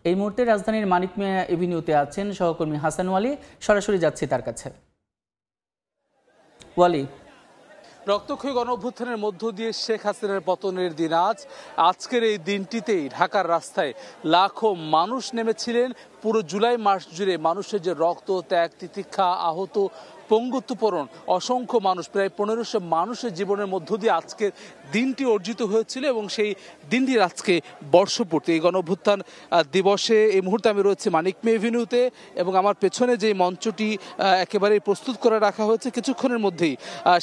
এই মুহূর্তে রাজধানীর মানিক মিয়া এভিনিউতে আছেন সহকর্মী হাসান ওয়ালি, সরাসরি যাচ্ছি তার কাছে। ওয়ালি, রক্তক্ষয়ী গণঅভ্যুত্থানের মধ্য দিয়ে শেখ হাসিনার পতনের দিন আজকের এই দিনটিতেই ঢাকার রাস্তায় লাখো মানুষ নেমেছিলেন। পুরো জুলাই মাস জুড়ে মানুষের যে রক্ত, ত্যাগ, তিতিক্ষা, আহত, পঙ্গুত্বপরণ, অসংখ্য মানুষ, প্রায় 1500 মানুষের জীবনের মধ্য দিয়ে আজকের দিনটি অর্জিত হয়েছিল এবং সেই দিনটির আজকে বর্ষপূর্তি। এই গণঅভ্যুত্থান দিবসে এই মুহূর্তে আমি রয়েছি মানিক মিয়া এভিনিউতে এবং আমার পেছনে যে মঞ্চটি একেবারেই প্রস্তুত করে রাখা হয়েছে, কিছুক্ষণের মধ্যেই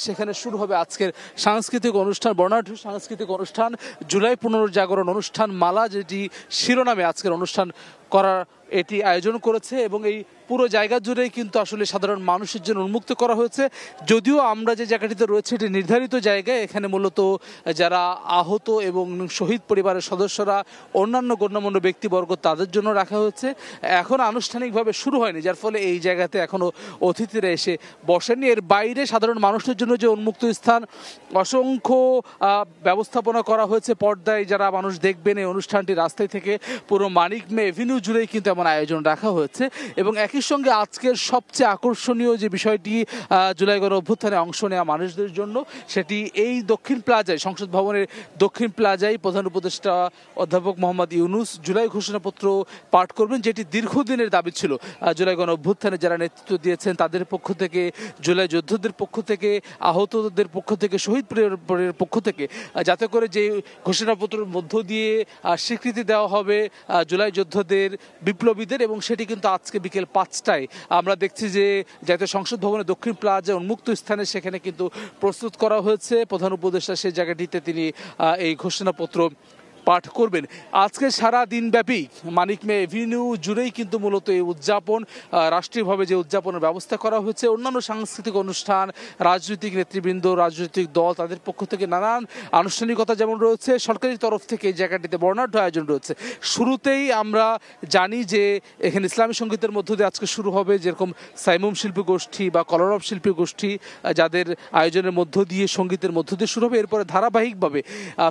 সেখানে শুরু হবে আজকের সাংস্কৃতিক অনুষ্ঠান, বর্ণাঢ্য সাংস্কৃতিক অনুষ্ঠান, জুলাই পুনর্জাগরণ অনুষ্ঠান মালা, যেটি শিরোনামে আজকের অনুষ্ঠান করার এটি আয়োজন করেছে এবং এই পুরো জায়গা জুড়েই কিন্তু আসলে সাধারণ মানুষের জন্য উন্মুক্ত করা হয়েছে। যদিও আমরা যে জায়গাটিতে রয়েছে এটি নির্ধারিত জায়গায়, এখানে মূলত যারা আহত এবং শহীদ পরিবারের সদস্যরা, অন্যান্য গণ্যমান্য ব্যক্তিবর্গ, তাদের জন্য রাখা হয়েছে। এখন আনুষ্ঠানিকভাবে শুরু হয়নি, যার ফলে এই জায়গাতে এখনও অতিথিরা এসে বসেননি। এর বাইরে সাধারণ মানুষের জন্য যে উন্মুক্ত স্থান, অসংখ্য ব্যবস্থাপনা করা হয়েছে, পর্দায় যারা মানুষ দেখবেন এই অনুষ্ঠানটি রাস্তায় থেকে পুরো মানিক মিয়া এভিনিউ জুড়েই কিন্তু এমন আয়োজন রাখা হয়েছে। এবং একই সঙ্গে আজকের সবচেয়ে আকর্ষণীয় যে বিষয়টি জুলাই গণঅভ্যুত্থানে অংশ নেওয়া মানুষদের জন্য, সেটি এই দক্ষিণ প্লাজায়, সংসদ ভবনের দক্ষিণ প্লাজায় প্রধান উপদেষ্টা অধ্যাপক মোহাম্মদ ইউনূস জুলাই ঘোষণাপত্র পাঠ করবেন, যেটি দীর্ঘদিনের দাবি ছিল জুলাই গণঅভ্যুত্থানে যারা নেতৃত্ব দিয়েছেন তাদের পক্ষ থেকে, জুলাই যোদ্ধাদের পক্ষ থেকে, আহতদের পক্ষ থেকে, শহীদ পরিবারের পক্ষ থেকে, যাতে করে যে ঘোষণাপত্রের মধ্য দিয়ে স্বীকৃতি দেওয়া হবে জুলাই যোদ্ধাদের, বিপ্লবীদের, এবং সেটি কিন্তু আজকে বিকেল 5টায় আমরা দেখছি যে জাতীয় সংসদ ভবনের দক্ষিণ প্লাজা উন্মুক্ত স্থানে সেখানে কিন্তু প্রস্তুত করা হয়েছে। প্রধান উপদেষ্টা সেই জায়গাটিতে তিনি এই ঘোষণাপত্র পাঠ করবেন। আজকে সারা দিনব্যাপী মানিক মিয়া এভিনিউ জুড়েই কিন্তু মূলত এই উদযাপন, রাষ্ট্রীয়ভাবে যে উদযাপনের ব্যবস্থা করা হয়েছে, অন্যান্য সাংস্কৃতিক অনুষ্ঠান, রাজনৈতিক নেতৃবৃন্দ, রাজনৈতিক দল, তাদের পক্ষ থেকে নানান আনুষ্ঠানিকতা যেমন রয়েছে, সরকারি তরফ থেকে এই জায়গাটিতে বর্ণাঢ্য আয়োজন রয়েছে। শুরুতেই আমরা জানি যে এখানে ইসলামী সঙ্গীতের মধ্য দিয়ে আজকে শুরু হবে, যেরকম সাইমুম শিল্পী গোষ্ঠী বা কলরব শিল্পী গোষ্ঠী যাদের আয়োজনের মধ্য দিয়ে, সঙ্গীতের মধ্য দিয়ে শুরু হবে। এরপরে ধারাবাহিকভাবে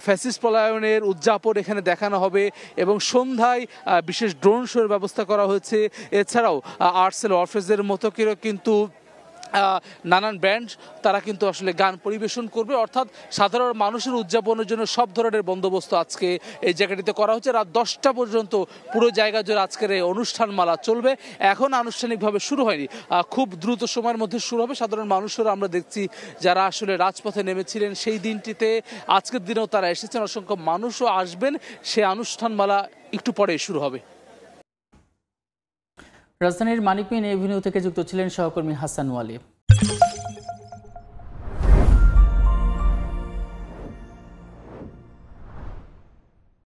ফ্যাসিস্ট পলায়নের উদযাপন এখানে দেখানো হবে এবং সন্ধ্যায় বিশেষ ড্রোন শোর ব্যবস্থা করা হয়েছে। এছাড়াও আর্টসেল অর্ফেজের মতো কিন্তু নানান ব্যান্ড তারা কিন্তু আসলে গান পরিবেশন করবে। অর্থাৎ সাধারণ মানুষের উদযাপনের জন্য সব ধরনের বন্দোবস্ত আজকে এই জায়গাটিতে করা হচ্ছে। রাত 10টা পর্যন্ত পুরো জায়গা জুড়ে আজকের এই অনুষ্ঠানমালা চলবে। এখন আনুষ্ঠানিকভাবে শুরু হয়নি, খুব দ্রুত সময়ের মধ্যে শুরু হবে। সাধারণ মানুষেরা আমরা দেখছি যারা আসলে রাজপথে নেমেছিলেন সেই দিনটিতে, আজকের দিনেও তারা এসেছেন, অসংখ্য মানুষও আসবেন। সেই অনুষ্ঠানমালা একটু পরে শুরু হবে। রাজধানীর মানিক মিয়া এভিনিউ থেকে যুক্ত ছিলেন সহকর্মী হাসান ওয়ালি।